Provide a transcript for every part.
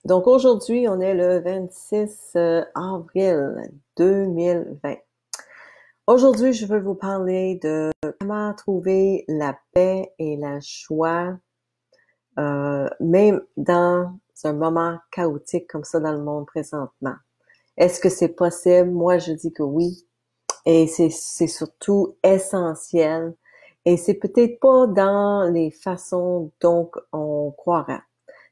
Donc aujourd'hui, on est le 26 avril 2020. Aujourd'hui, je veux vous parler de comment trouver la paix et la joie, même dans un moment chaotique comme ça dans le monde présentement. Est-ce que c'est possible? Moi, je dis que oui. Et c'est surtout essentiel. Et c'est peut-être pas dans les façons dont on croirait.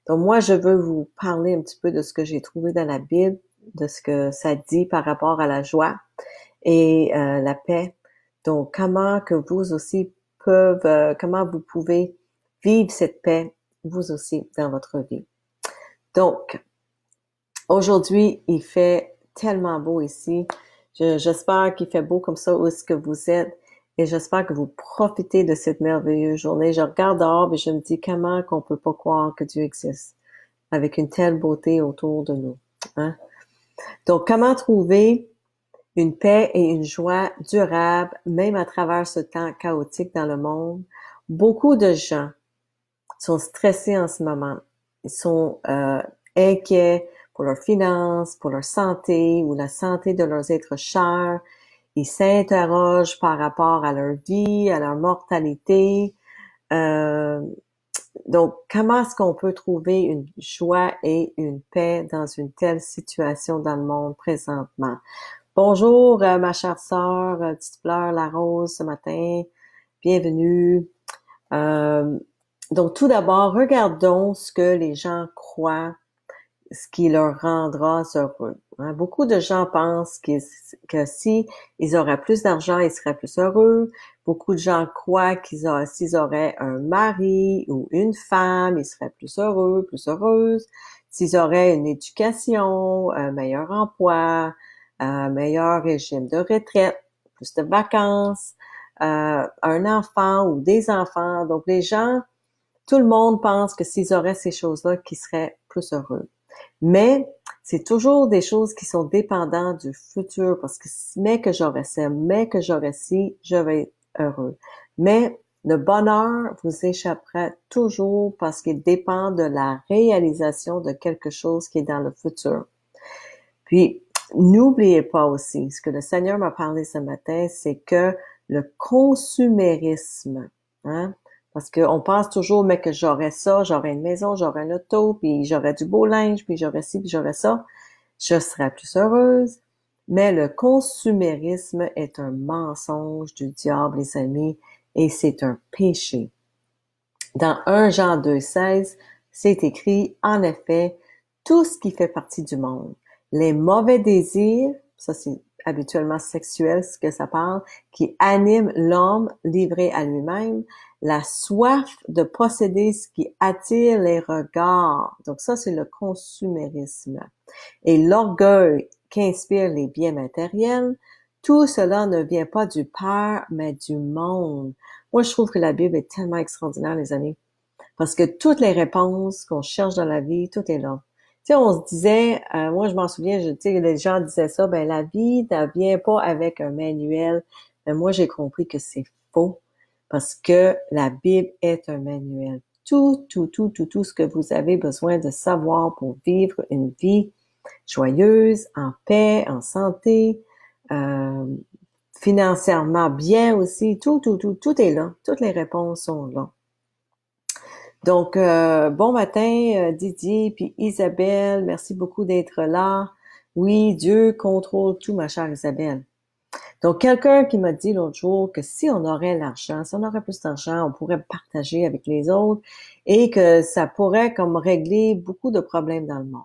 Donc moi, je veux vous parler un petit peu de ce que j'ai trouvé dans la Bible, de ce que ça dit par rapport à la joie et la paix. Donc comment que vous aussi comment vous pouvez vivre cette paix vous aussi dans votre vie. Donc aujourd'hui, il fait tellement beau ici. J'espère qu'il fait beau comme ça où est-ce que vous êtes. Et j'espère que vous profitez de cette merveilleuse journée. Je regarde dehors et je me dis comment qu'on peut pas croire que Dieu existe avec une telle beauté autour de nous. Hein? Donc, comment trouver une paix et une joie durable, même à travers ce temps chaotique dans le monde? Beaucoup de gens sont stressés en ce moment. Ils sont inquiets pour leurs finances, pour leur santé ou la santé de leurs êtres chers. Ils s'interrogent par rapport à leur vie, à leur mortalité. Donc, comment est-ce qu'on peut trouver une joie et une paix dans une telle situation dans le monde présentement? Bonjour, ma chère sœur, petite fleur, la rose, ce matin. Bienvenue. Euh, donc, tout d'abord, regardons ce que les gens croient, ce qui leur rendra heureux. Hein? Beaucoup de gens pensent que si ils auraient plus d'argent, ils seraient plus heureux. Beaucoup de gens croient s'ils auraient un mari ou une femme, ils seraient plus heureux, plus heureuses. S'ils auraient une éducation, un meilleur emploi, un meilleur régime de retraite, plus de vacances, un enfant ou des enfants. Donc les gens, tout le monde pense que s'ils auraient ces choses-là, qu'ils seraient plus heureux. Mais c'est toujours des choses qui sont dépendantes du futur parce que mais que j'aurais ça, mais que j'aurais ci, je vais être heureux. Mais le bonheur vous échappera toujours parce qu'il dépend de la réalisation de quelque chose qui est dans le futur. Puis, n'oubliez pas aussi, ce que le Seigneur m'a parlé ce matin, c'est que le consumérisme, hein, parce qu'on pense toujours, mais que j'aurais ça, j'aurais une maison, j'aurais un auto, puis j'aurais du beau linge, puis j'aurais ci, puis j'aurais ça, je serais plus heureuse. Mais le consumérisme est un mensonge du diable, les amis, et c'est un péché. Dans 1 Jean 2,16, c'est écrit, en effet, tout ce qui fait partie du monde, les mauvais désirs, ça c'est habituellement sexuel ce que ça parle, qui anime l'homme livré à lui-même, la soif de posséder ce qui attire les regards, donc ça c'est le consumérisme, et l'orgueil qui inspire les biens matériels, tout cela ne vient pas du Père, mais du monde. Moi, je trouve que la Bible est tellement extraordinaire, les amis, parce que toutes les réponses qu'on cherche dans la vie, tout est là. Tu sais, on se disait, moi je m'en souviens, tu sais, les gens disaient ça, ben la vie ne vient pas avec un manuel. Mais moi, j'ai compris que c'est faux, parce que la Bible est un manuel. Tout ce que vous avez besoin de savoir pour vivre une vie joyeuse, en paix, en santé, euh, financièrement bien aussi, tout est là. Toutes les réponses sont là. Donc, bon matin, Didier, puis Isabelle, merci beaucoup d'être là. Oui, Dieu contrôle tout, ma chère Isabelle. Donc, quelqu'un qui m'a dit l'autre jour que si on aurait l'argent, si on aurait plus d'argent, on pourrait partager avec les autres et que ça pourrait comme régler beaucoup de problèmes dans le monde.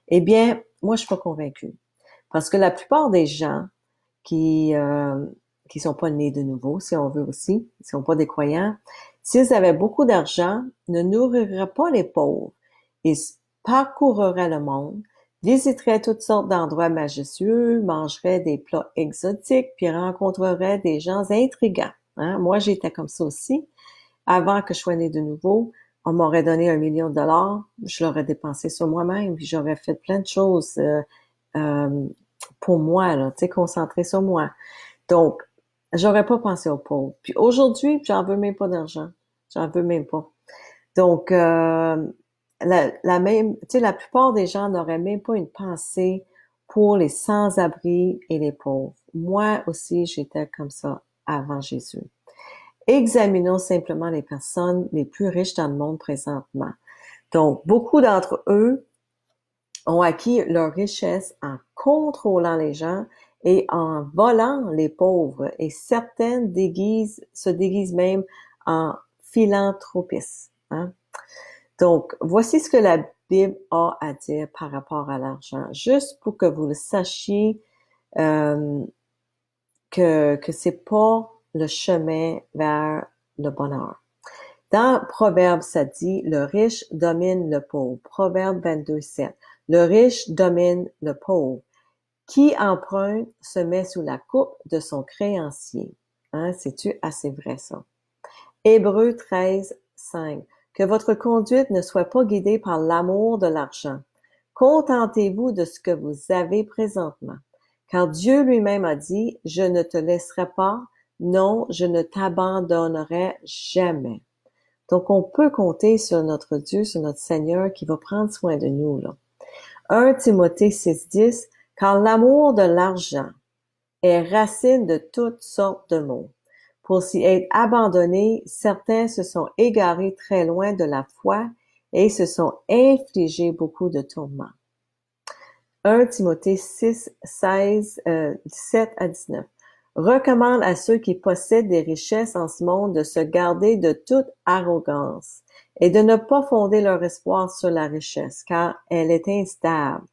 Eh bien, moi, je suis pas convaincue. Parce que la plupart des gens qui qui sont pas nés de nouveau, si on veut aussi, qui sont pas des croyants, s'ils avaient beaucoup d'argent, ne nourriraient pas les pauvres. Ils parcourraient le monde, visiteraient toutes sortes d'endroits majestueux, mangeraient des plats exotiques, puis rencontreraient des gens intrigants. Hein? Moi, j'étais comme ça aussi. Avant que je sois née de nouveau, on m'aurait donné 1 million de dollars, je l'aurais dépensé sur moi-même, puis j'aurais fait plein de choses euh, pour moi, là, tu sais, concentré sur moi. Donc, j'aurais pas pensé aux pauvres. Puis aujourd'hui, j'en veux même pas d'argent. J'en veux même pas. Donc, la plupart des gens n'auraient même pas une pensée pour les sans-abri et les pauvres. Moi aussi, j'étais comme ça avant Jésus. Examinons simplement les personnes les plus riches dans le monde présentement. Donc, beaucoup d'entre eux ont acquis leur richesse en contrôlant les gens et en volant les pauvres, et certaines se déguisent même en philanthropistes. Hein? Donc, voici ce que la Bible a à dire par rapport à l'argent, juste pour que vous le sachiez que c'est pas le chemin vers le bonheur. Dans Proverbe, ça dit, le riche domine le pauvre. Proverbe 22:7. Le riche domine le pauvre. Qui emprunte se met sous la coupe de son créancier. Hein, c'est-tu assez vrai, ça? Hébreux 13:5. Que votre conduite ne soit pas guidée par l'amour de l'argent. Contentez-vous de ce que vous avez présentement. Car Dieu lui-même a dit, je ne te laisserai pas, non, je ne t'abandonnerai jamais. Donc, on peut compter sur notre Dieu, sur notre Seigneur qui va prendre soin de nous, là. 1 Timothée 6:10, car l'amour de l'argent est racine de toutes sortes de maux. Pour s'y être abandonnés, certains se sont égarés très loin de la foi et se sont infligés beaucoup de tourments. 1 Timothée 6:16, 17 à 19. Recommande à ceux qui possèdent des richesses en ce monde de se garder de toute arrogance et de ne pas fonder leur espoir sur la richesse, car elle est instable,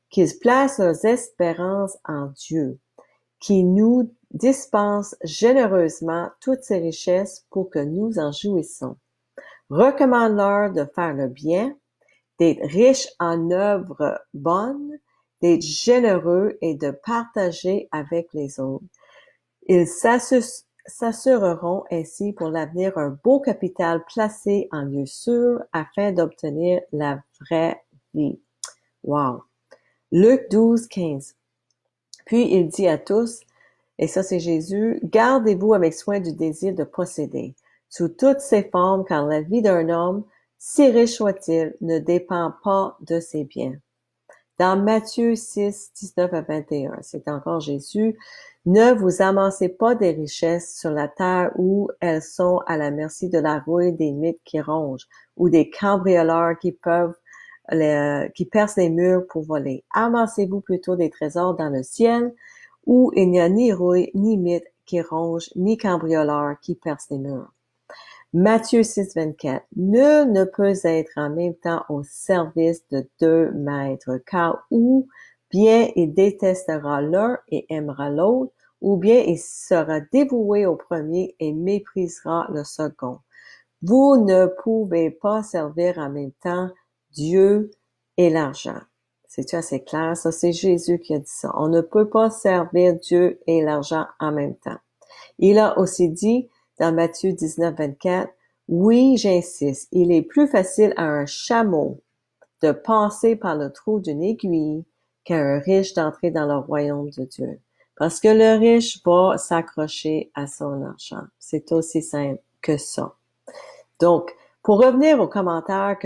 qu'ils placent leurs espérances en Dieu, qui nous dispense généreusement toutes ces richesses pour que nous en jouissons. Recommande-leur de faire le bien, d'être riches en œuvres bonnes, d'être généreux et de partager avec les autres. Ils s'assureront ainsi pour l'avenir un beau capital placé en lieu sûr afin d'obtenir la vraie vie. Wow! Luc 12:15. Puis il dit à tous, et ça c'est Jésus, gardez-vous avec soin du désir de posséder, sous toutes ses formes, car la vie d'un homme, si riche soit-il, ne dépend pas de ses biens. Dans Matthieu 6:19 à 21, c'est encore Jésus, ne vous amassez pas des richesses sur la terre où elles sont à la merci de la rouille des mythes qui rongent, ou des cambrioleurs qui percent les murs pour voler. Amassez-vous plutôt des trésors dans le ciel, où il n'y a ni rouille, ni mythe qui ronge, ni cambrioleur qui perce les murs. Matthieu 6:24. Nul ne peut être en même temps au service de deux maîtres, car ou bien il détestera l'un et aimera l'autre, ou bien il sera dévoué au premier et méprisera le second. Vous ne pouvez pas servir en même temps Dieu et l'argent. C'est-tu assez clair? Ça, c'est Jésus qui a dit ça. On ne peut pas servir Dieu et l'argent en même temps. Il a aussi dit dans Matthieu 19:24, oui, j'insiste, il est plus facile à un chameau de passer par le trou d'une aiguille qu'à un riche d'entrer dans le royaume de Dieu. Parce que le riche va s'accrocher à son argent. C'est aussi simple que ça. Donc, pour revenir au commentaire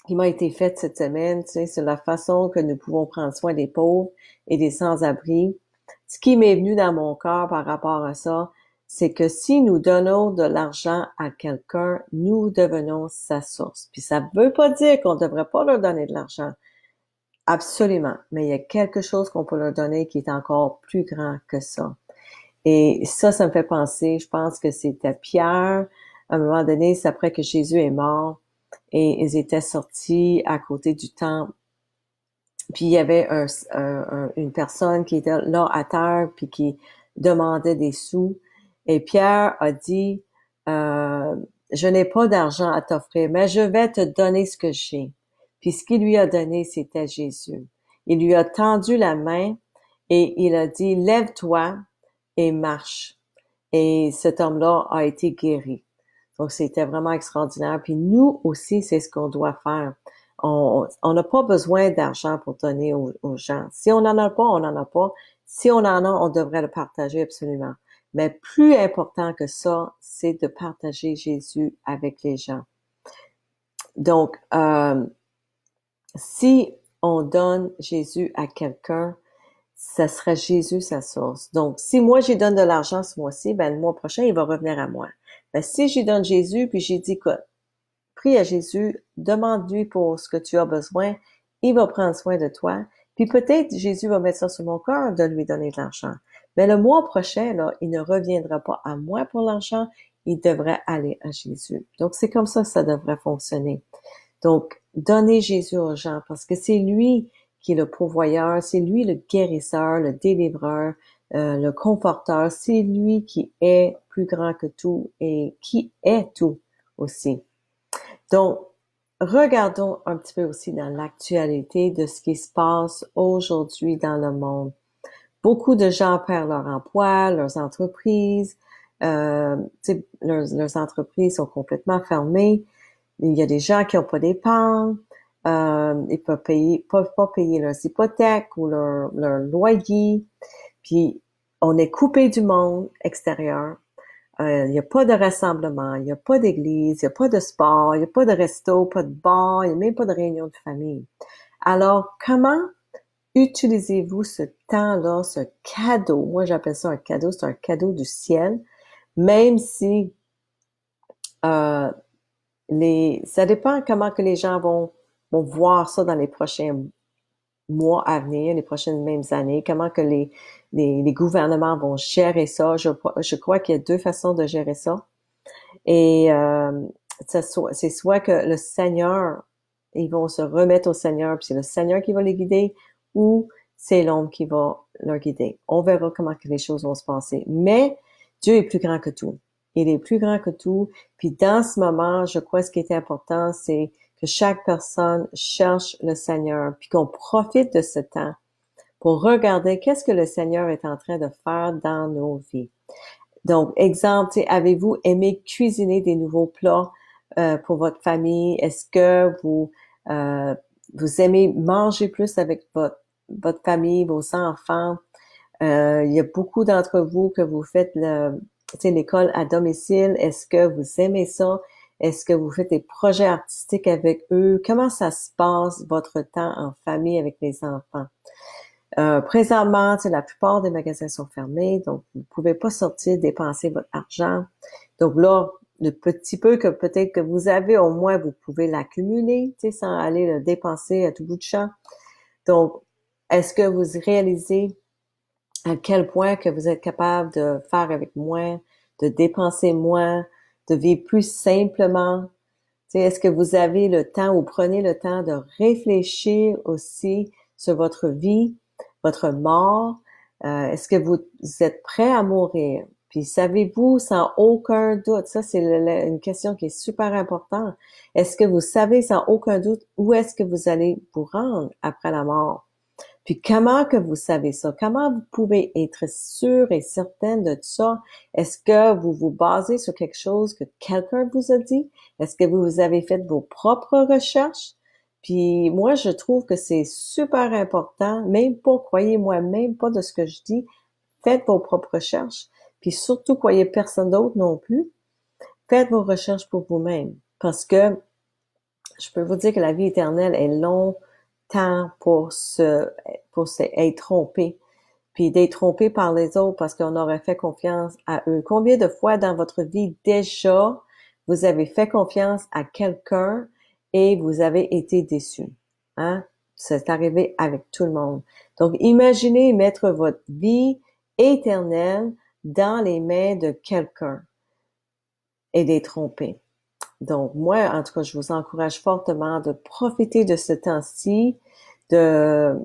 qui m'a été fait cette semaine, tu sais, sur la façon que nous pouvons prendre soin des pauvres et des sans-abri, ce qui m'est venu dans mon cœur par rapport à ça, c'est que si nous donnons de l'argent à quelqu'un, nous devenons sa source. Puis ça ne veut pas dire qu'on ne devrait pas leur donner de l'argent. Absolument. Mais il y a quelque chose qu'on peut leur donner qui est encore plus grand que ça. Et ça me fait penser, je pense que c'était Pierre, à un moment donné, c'est après que Jésus est mort, et ils étaient sortis à côté du temple. Puis il y avait une personne qui était là à terre, puis qui demandait des sous. Et Pierre a dit, je n'ai pas d'argent à t'offrir, mais je vais te donner ce que j'ai. Puis ce qu'il lui a donné, c'était Jésus. Il lui a tendu la main et il a dit, lève-toi et marche. Et cet homme-là a été guéri. Donc, c'était vraiment extraordinaire. Puis nous aussi, c'est ce qu'on doit faire. On n'a pas besoin d'argent pour donner aux gens. Si on n'en a pas, on n'en a pas. Si on en a, on devrait le partager absolument. Mais plus important que ça, c'est de partager Jésus avec les gens. Donc, si on donne Jésus à quelqu'un, ça serait Jésus sa source. Donc, si moi, j'y donne de l'argent ce mois-ci, ben, le mois prochain, il va revenir à moi. Ben, si j'y donne Jésus, puis j'ai dit, écoute, prie à Jésus, demande-lui pour ce que tu as besoin, il va prendre soin de toi, puis peut-être Jésus va mettre ça sur mon cœur de lui donner de l'argent. Mais le mois prochain, là, il ne reviendra pas à moi pour l'argent, il devrait aller à Jésus. Donc, c'est comme ça que ça devrait fonctionner. Donc, donnez Jésus aux gens parce que c'est lui qui est le pourvoyeur, c'est lui le guérisseur, le délivreur, le conforteur, c'est lui qui est plus grand que tout et qui est tout aussi. Donc, regardons un petit peu aussi dans l'actualité de ce qui se passe aujourd'hui dans le monde. Beaucoup de gens perdent leur emploi, leurs entreprises, leurs entreprises sont complètement fermées. Il y a des gens qui n'ont pas d'épargne, ils peuvent pas payer leurs hypothèques ou leur loyer. Puis on est coupé du monde extérieur. Il n'y a pas de rassemblement, il n'y a pas d'église, il n'y a pas de sport, il n'y a pas de resto, pas de bar, il n'y a même pas de réunion de famille. Alors, comment utilisez-vous ce temps-là, ce cadeau? Moi, j'appelle ça un cadeau, c'est un cadeau du ciel, même si ça dépend comment que les gens vont voir ça dans les prochains mois à venir, les prochaines mêmes années, comment que les gouvernements vont gérer ça. Je crois qu'il y a deux façons de gérer ça. Et c'est soit que le Seigneur, ils vont se remettre au Seigneur, puis c'est le Seigneur qui va les guider, ou c'est l'homme qui va leur guider. On verra comment que les choses vont se passer. Mais Dieu est plus grand que tout. Il est plus grand que tout. Puis dans ce moment, je crois que ce qui est important, c'est que chaque personne cherche le Seigneur, puis qu'on profite de ce temps pour regarder qu'est-ce que le Seigneur est en train de faire dans nos vies. Donc, exemple, avez-vous aimé cuisiner des nouveaux plats pour votre famille? Est-ce que vous aimez manger plus avec votre famille, vos enfants? Il y a beaucoup d'entre vous que vous faites l'école à domicile. Est-ce que vous aimez ça? Est-ce que vous faites des projets artistiques avec eux? Comment ça se passe, votre temps en famille avec les enfants? Présentement, la plupart des magasins sont fermés, donc vous ne pouvez pas sortir dépenser votre argent. Donc là, le petit peu que peut-être que vous avez, au moins vous pouvez l'accumuler, sans aller le dépenser à tout bout de champ. Donc, est-ce que vous réalisez à quel point que vous êtes capable de faire avec moins, de dépenser moins, de vivre plus simplement? Est-ce que vous avez le temps ou prenez le temps de réfléchir aussi sur votre vie, votre mort? Est-ce que vous êtes prêt à mourir? Puis savez-vous sans aucun doute, ça c'est une question qui est super importante, est-ce que vous savez sans aucun doute où est-ce que vous allez vous rendre après la mort? Puis comment que vous savez ça? Comment vous pouvez être sûr et certaine de ça? Est-ce que vous vous basez sur quelque chose que quelqu'un vous a dit? Est-ce que vous avez fait vos propres recherches? Puis moi, je trouve que c'est super important, même pas, croyez-moi, même pas de ce que je dis, faites vos propres recherches. Puis surtout, croyez personne d'autre non plus. Faites vos recherches pour vous-même. Parce que je peux vous dire que la vie éternelle est longue temps pour être trompé, puis d'être trompé par les autres parce qu'on aurait fait confiance à eux. Combien de fois dans votre vie déjà vous avez fait confiance à quelqu'un et vous avez été déçu? Hein? C'est arrivé avec tout le monde. Donc, imaginez mettre votre vie éternelle dans les mains de quelqu'un et d'être trompé. Donc, moi, en tout cas, je vous encourage fortement de profiter de ce temps-ci, de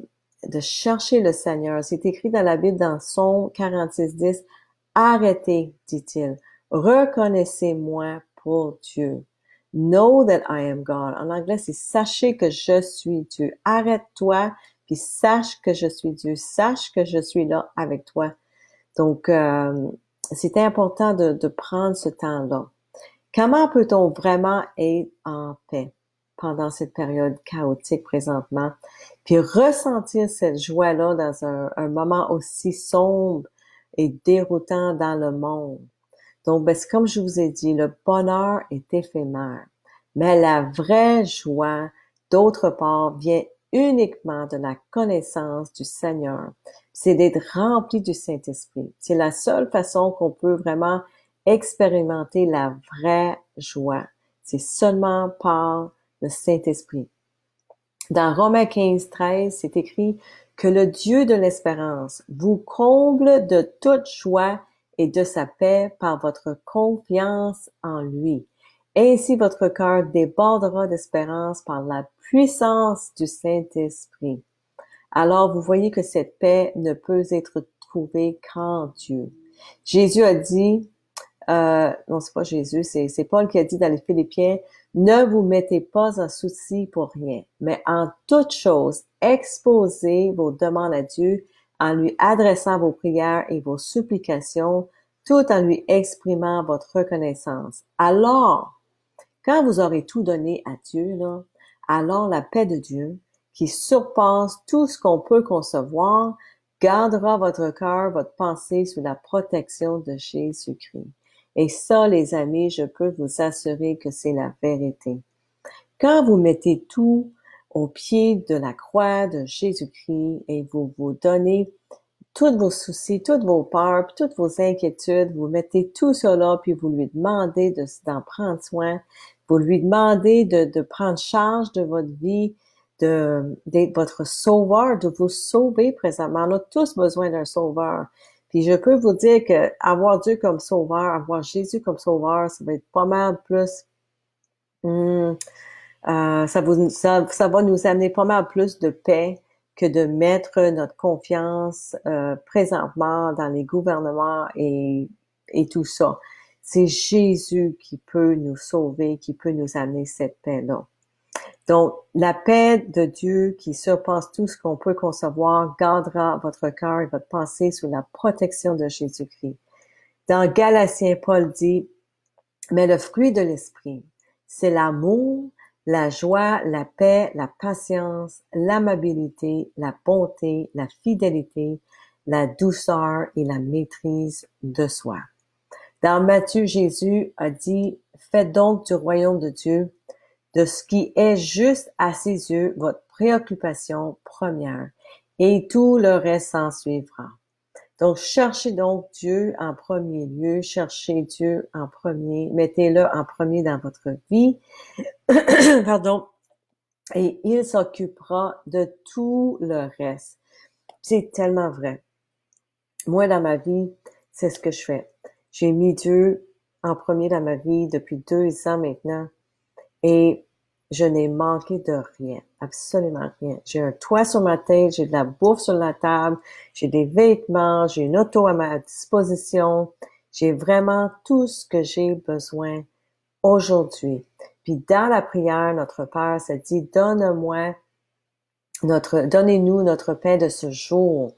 chercher le Seigneur. C'est écrit dans la Bible, dans Psaume 46:10, « Arrêtez, dit-il, reconnaissez-moi pour Dieu. Know that I am God. » En anglais, c'est « Sachez que je suis Dieu. » Arrête-toi, puis sache que je suis Dieu. Sache que je suis là avec toi. Donc, c'est important de prendre ce temps-là. Comment peut-on vraiment être en paix pendant cette période chaotique présentement, puis ressentir cette joie-là dans un moment aussi sombre et déroutant dans le monde? Donc, c'est comme je vous ai dit, le bonheur est éphémère. Mais la vraie joie, d'autre part, vient uniquement de la connaissance du Seigneur. C'est d'être rempli du Saint-Esprit. C'est la seule façon qu'on peut vraiment expérimenter la vraie joie. C'est seulement par le Saint-Esprit. Dans Romains 15, 13, c'est écrit que le Dieu de l'espérance vous comble de toute joie et de sa paix par votre confiance en lui. Ainsi votre cœur débordera d'espérance par la puissance du Saint-Esprit. Alors vous voyez que cette paix ne peut être trouvée qu'en Dieu. Jésus a dit, non, c'est pas Jésus, c'est Paul qui a dit dans les Philippiens, ne vous mettez pas en souci pour rien, mais en toute chose, exposez vos demandes à Dieu en lui adressant vos prières et vos supplications, tout en lui exprimant votre reconnaissance. Alors, quand vous aurez tout donné à Dieu, là, alors la paix de Dieu, qui surpasse tout ce qu'on peut concevoir, gardera votre cœur, votre pensée sous la protection de Jésus-Christ. Et ça, les amis, je peux vous assurer que c'est la vérité. Quand vous mettez tout au pied de la croix de Jésus-Christ et vous vous donnez tous vos soucis, toutes vos peurs, toutes vos inquiétudes, vous mettez tout cela, puis vous lui demandez d'en prendre soin, vous lui demandez de prendre charge de votre vie, d'être votre sauveur, de vous sauver présentement. On a tous besoin d'un sauveur. Puis je peux vous dire que avoir Dieu comme sauveur, avoir Jésus comme sauveur, ça va être pas mal plus, ça va nous amener pas mal plus de paix que de mettre notre confiance présentement dans les gouvernements et tout ça. C'est Jésus qui peut nous sauver, qui peut nous amener cette paix-là. Donc, la paix de Dieu qui surpasse tout ce qu'on peut concevoir gardera votre cœur et votre pensée sous la protection de Jésus-Christ. Dans Galatiens, Paul dit, mais le fruit de l'esprit, c'est l'amour, la joie, la paix, la patience, l'amabilité, la bonté, la fidélité, la douceur et la maîtrise de soi. Dans Matthieu, Jésus a dit, faites donc du royaume de Dieu, de ce qui est juste à ses yeux, votre préoccupation première, et tout le reste s'en suivra. Donc, cherchez donc Dieu en premier lieu, cherchez Dieu en premier, mettez-le en premier dans votre vie, pardon, et il s'occupera de tout le reste. C'est tellement vrai. Moi, dans ma vie, c'est ce que je fais. J'ai mis Dieu en premier dans ma vie depuis 2 ans maintenant, et je n'ai manqué de rien, absolument rien. J'ai un toit sur ma tête, j'ai de la bouffe sur la table, j'ai des vêtements, j'ai une auto à ma disposition. J'ai vraiment tout ce que j'ai besoin aujourd'hui. Puis dans la prière, notre Père se dit, donnez-nous notre pain de ce jour.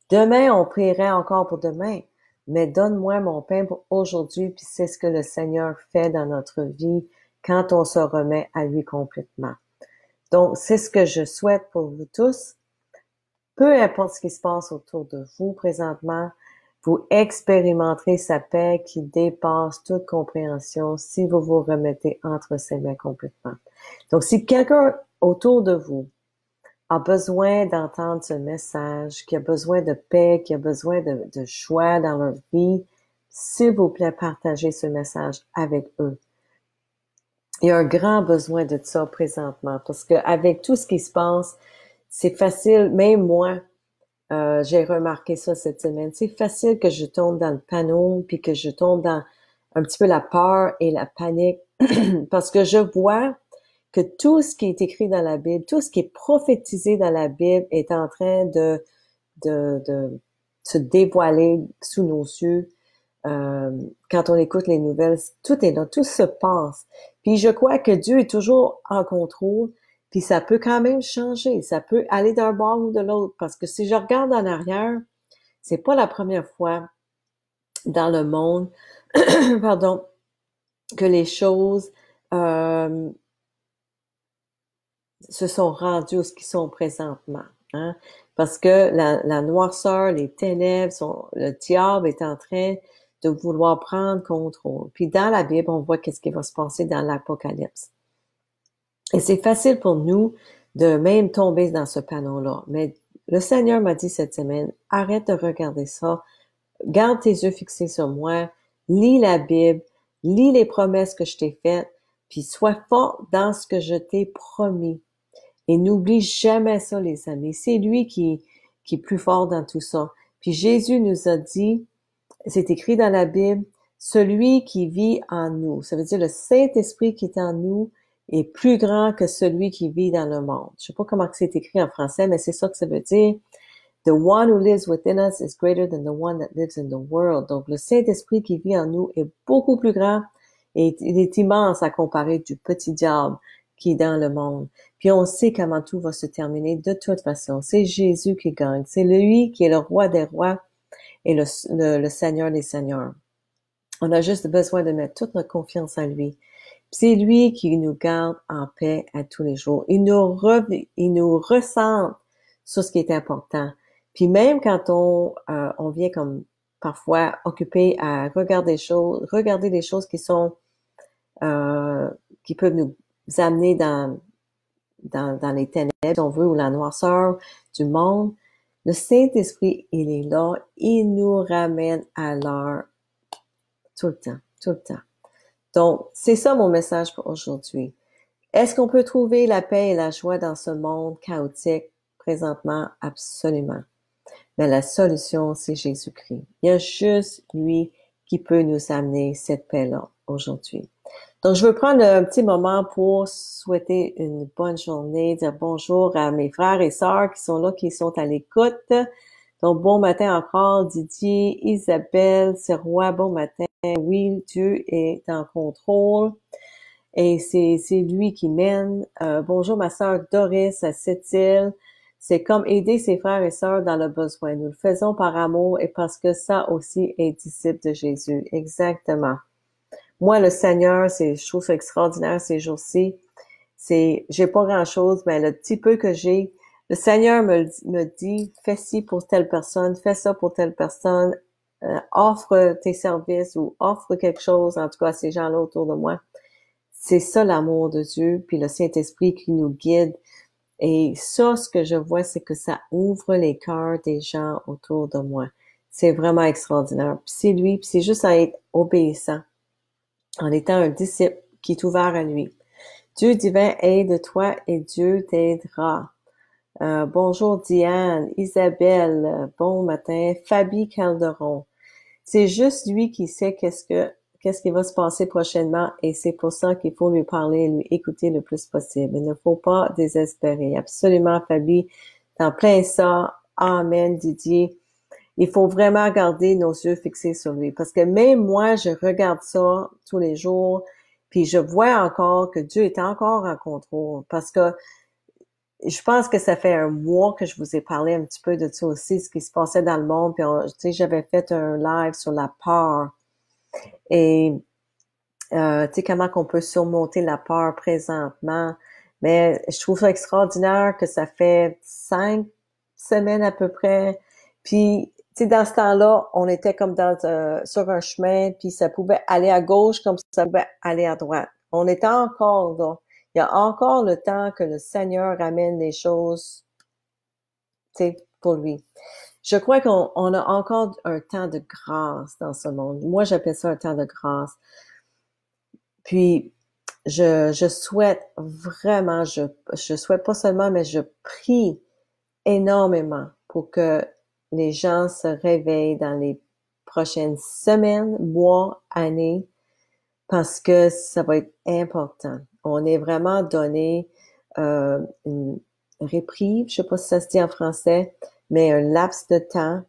Demain, on prierait encore pour demain, mais donne-moi mon pain pour aujourd'hui, puis c'est ce que le Seigneur fait dans notre vie quand on se remet à lui complètement. Donc, c'est ce que je souhaite pour vous tous. Peu importe ce qui se passe autour de vous présentement, vous expérimenterez sa paix qui dépasse toute compréhension si vous vous remettez entre ses mains complètement. Donc, si quelqu'un autour de vous a besoin d'entendre ce message, qui a besoin de paix, qui a besoin de joie dans leur vie, s'il vous plaît, partagez ce message avec eux. Il y a un grand besoin de ça présentement, parce que avec tout ce qui se passe, c'est facile, même moi, j'ai remarqué ça cette semaine, c'est facile que je tombe dans le panneau, puis que je tombe dans un petit peu la peur et la panique, parce que je vois que tout ce qui est écrit dans la Bible, tout ce qui est prophétisé dans la Bible est en train de se dévoiler sous nos yeux. Quand on écoute les nouvelles, tout est là, tout se passe. Puis je crois que Dieu est toujours en contrôle, puis ça peut quand même changer, ça peut aller d'un bord ou de l'autre, parce que si je regarde en arrière, c'est pas la première fois dans le monde, pardon, que les choses se sont rendues où ce qu'ils sont présentement. Hein? Parce que la noirceur, les ténèbres, le diable est en train de vouloir prendre contrôle. Puis dans la Bible, on voit qu'est-ce qui va se passer dans l'Apocalypse. Et c'est facile pour nous de même tomber dans ce panneau-là. Mais le Seigneur m'a dit cette semaine, arrête de regarder ça, garde tes yeux fixés sur moi, lis la Bible, lis les promesses que je t'ai faites, puis sois fort dans ce que je t'ai promis. Et n'oublie jamais ça, les amis. C'est lui qui est plus fort dans tout ça. Puis Jésus nous a dit, c'est écrit dans la Bible, celui qui vit en nous. Ça veut dire le Saint-Esprit qui est en nous est plus grand que celui qui vit dans le monde. Je sais pas comment c'est écrit en français, mais c'est ça que ça veut dire. The one who lives within us is greater than the one that lives in the world. Donc, le Saint-Esprit qui vit en nous est beaucoup plus grand et il est immense à comparer du petit diable qui est dans le monde. Puis on sait comment tout va se terminer de toute façon. C'est Jésus qui gagne. C'est lui qui est le roi des rois et le Seigneur des seigneurs. On a juste besoin de mettre toute notre confiance en lui. C'est lui qui nous garde en paix à tous les jours. Il nous ressent sur ce qui est important. Puis même quand on vient comme parfois occupé à regarder des choses qui sont qui peuvent nous amener dans les ténèbres, si on veut, ou la noirceur du monde, le Saint-Esprit, il est là, il nous ramène à l'heure tout le temps, tout le temps. Donc, c'est ça mon message pour aujourd'hui. Est-ce qu'on peut trouver la paix et la joie dans ce monde chaotique présentement? Absolument. Mais la solution, c'est Jésus-Christ. Il y a juste lui qui peut nous amener cette paix-là aujourd'hui. Donc, je veux prendre un petit moment pour souhaiter une bonne journée, dire bonjour à mes frères et sœurs qui sont là, qui sont à l'écoute. Donc, bon matin encore, Didier, Isabelle, Sirois, bon matin. Oui, Dieu est en contrôle et c'est lui qui mène. Bonjour ma sœur Doris à Sept-Îles. C'est comme aider ses frères et sœurs dans le besoin. Nous le faisons par amour et parce que ça aussi est disciple de Jésus. Exactement. Moi, le Seigneur, je trouve ça extraordinaire ces jours-ci. J'ai pas grand-chose, mais le petit peu que j'ai, le Seigneur me dit, fais ci pour telle personne, fais ça pour telle personne, offre tes services ou offre quelque chose, en tout cas à ces gens-là autour de moi. C'est ça l'amour de Dieu, puis le Saint-Esprit qui nous guide. Et ça, ce que je vois, c'est que ça ouvre les cœurs des gens autour de moi. C'est vraiment extraordinaire. Puis c'est lui, puis c'est juste à être obéissant, en étant un disciple qui est ouvert à lui. Dieu divin aide-toi et Dieu t'aidera. Bonjour Diane, Isabelle, bon matin, Fabi Calderon. C'est juste lui qui sait qu'est-ce qui va se passer prochainement et c'est pour ça qu'il faut lui parler et lui écouter le plus possible. Il ne faut pas désespérer. Absolument, Fabi, t'en plein ça. Amen, Didier. Il faut vraiment garder nos yeux fixés sur lui parce que même moi, je regarde ça tous les jours puis je vois encore que Dieu est encore en contrôle parce que je pense que ça fait un mois que je vous ai parlé un petit peu de ça aussi, ce qui se passait dans le monde. Puis, tu sais, j'avais fait un live sur la peur et tu sais comment qu'on peut surmonter la peur présentement. Mais je trouve ça extraordinaire que ça fait 5 semaines à peu près. Puis, tu sais, dans ce temps-là, on était comme sur un chemin, puis ça pouvait aller à gauche comme ça pouvait aller à droite. On était encore là. Il y a encore le temps que le Seigneur ramène les choses, tu sais, pour lui. Je crois qu'on a encore un temps de grâce dans ce monde. Moi, j'appelle ça un temps de grâce. Puis, je souhaite vraiment, je souhaite pas seulement, mais je prie énormément pour que les gens se réveillent dans les prochaines semaines, mois, années, parce que ça va être important. On est vraiment donné une réprieve, je sais pas si ça se dit en français, mais un laps de temps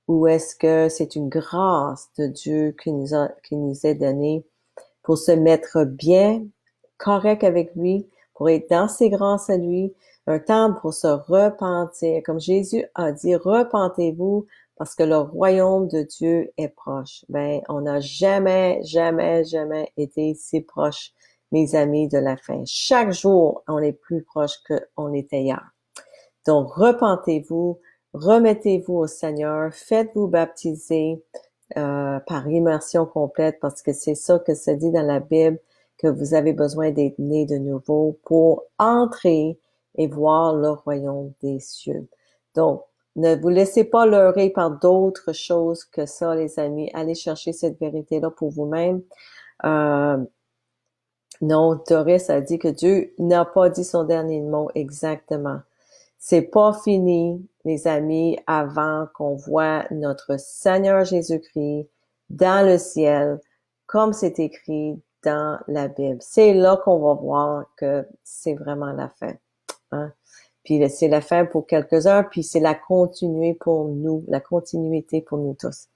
où est-ce que c'est une grâce de Dieu qui nous est donnée pour se mettre bien, correct avec lui, pour être dans ses grâces à lui, un temps pour se repentir. Comme Jésus a dit, repentez-vous parce que le royaume de Dieu est proche. Ben, on n'a jamais, jamais, jamais été si proche, mes amis, de la fin. Chaque jour, on est plus proche qu'on était hier. Donc, repentez-vous, remettez-vous au Seigneur, faites-vous baptiser par immersion complète parce que c'est ça que ça dit dans la Bible, que vous avez besoin d'être né de nouveau pour entrer et voir le royaume des cieux. Donc, ne vous laissez pas leurrer par d'autres choses que ça, les amis. Allez chercher cette vérité-là pour vous-même. Non, Doris a dit que Dieu n'a pas dit son dernier mot exactement. C'est pas fini, les amis, avant qu'on voit notre Seigneur Jésus-Christ dans le ciel, comme c'est écrit dans la Bible. C'est là qu'on va voir que c'est vraiment la fin. Hein? Puis c'est la fin pour quelques-uns, puis c'est la continuité pour nous, la continuité pour nous tous,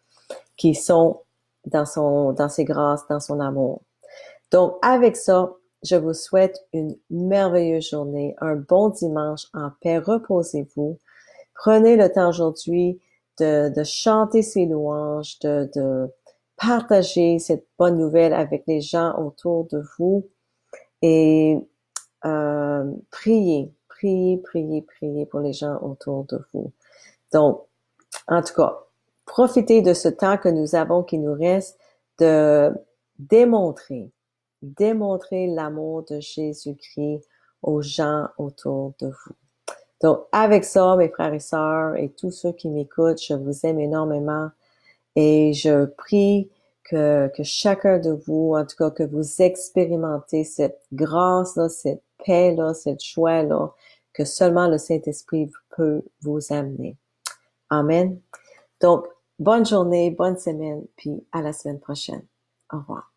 qui sont dans ses grâces, dans son amour. Donc, avec ça, je vous souhaite une merveilleuse journée, un bon dimanche en paix. Reposez-vous. Prenez le temps aujourd'hui de chanter ces louanges, de partager cette bonne nouvelle avec les gens autour de vous et priez pour les gens autour de vous. Donc, en tout cas, profitez de ce temps que nous avons, qui nous reste, de démontrer l'amour de Jésus-Christ aux gens autour de vous. Donc, avec ça, mes frères et sœurs et tous ceux qui m'écoutent, je vous aime énormément et je prie que chacun de vous, en tout cas, que vous expérimentez cette grâce-là, cette paix-là, cette joie-là, que seulement le Saint-Esprit peut vous amener. Amen. Donc, bonne journée, bonne semaine, puis à la semaine prochaine. Au revoir.